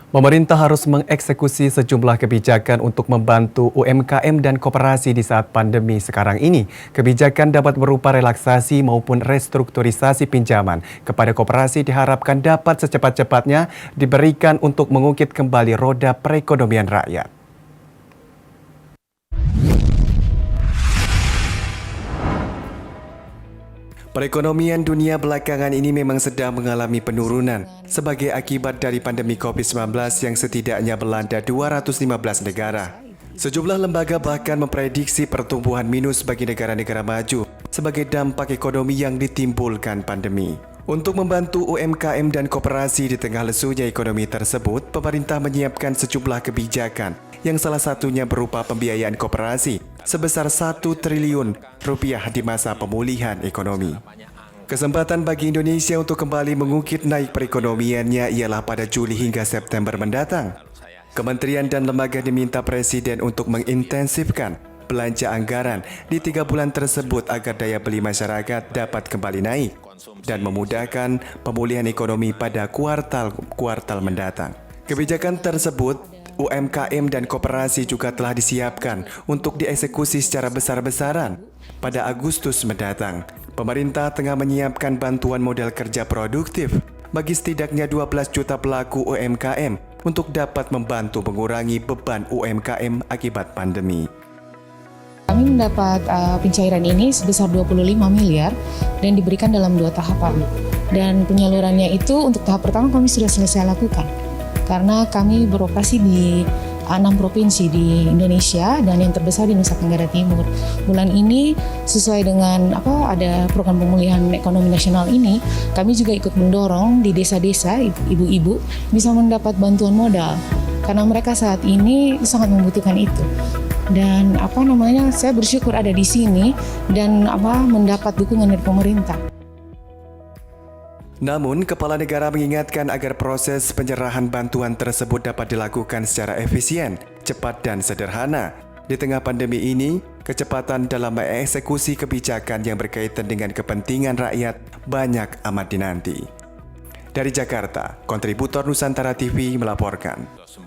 Pemerintah harus mengeksekusi sejumlah kebijakan untuk membantu UMKM dan koperasi di saat pandemi sekarang ini. Kebijakan dapat berupa relaksasi maupun restrukturisasi pinjaman kepada koperasi diharapkan dapat secepat-cepatnya diberikan untuk mengungkit kembali roda perekonomian rakyat. Perekonomian dunia belakangan ini memang sedang mengalami penurunan sebagai akibat dari pandemi COVID-19 yang setidaknya melanda 215 negara. Sejumlah lembaga bahkan memprediksi pertumbuhan minus bagi negara-negara maju sebagai dampak ekonomi yang ditimbulkan pandemi. Untuk membantu UMKM dan koperasi di tengah lesunya ekonomi tersebut, pemerintah menyiapkan sejumlah kebijakan yang salah satunya berupa pembiayaan koperasi sebesar 1 triliun rupiah di masa pemulihan ekonomi. Kesempatan bagi Indonesia untuk kembali mengungkit naik perekonomiannya ialah pada Juli hingga September mendatang. Kementerian dan lembaga diminta Presiden untuk mengintensifkan belanja anggaran di 3 bulan tersebut agar daya beli masyarakat dapat kembali naik dan memudahkan pemulihan ekonomi pada kuartal mendatang. Kebijakan tersebut UMKM dan koperasi juga telah disiapkan untuk dieksekusi secara besar-besaran pada Agustus mendatang. Pemerintah tengah menyiapkan bantuan modal kerja produktif bagi setidaknya 12 juta pelaku UMKM untuk dapat membantu mengurangi beban UMKM akibat pandemi. Kami mendapat pencairan ini sebesar 25 miliar dan diberikan dalam 2 tahapan. Dan penyalurannya itu untuk tahap pertama kami sudah selesai lakukan. Karena kami beroperasi di 6 provinsi di Indonesia dan yang terbesar di Nusa Tenggara Timur. Bulan ini sesuai dengan ada program pemulihan ekonomi nasional ini, kami juga ikut mendorong di desa-desa ibu-ibu bisa mendapat bantuan modal karena mereka saat ini sangat membutuhkan itu. Dan saya bersyukur ada di sini dan mendapat dukungan dari pemerintah. Namun, Kepala Negara mengingatkan agar proses penyerahan bantuan tersebut dapat dilakukan secara efisien, cepat dan sederhana. Di tengah pandemi ini, kecepatan dalam mengeksekusi kebijakan yang berkaitan dengan kepentingan rakyat banyak amat dinanti. Dari Jakarta, kontributor Nusantara TV melaporkan.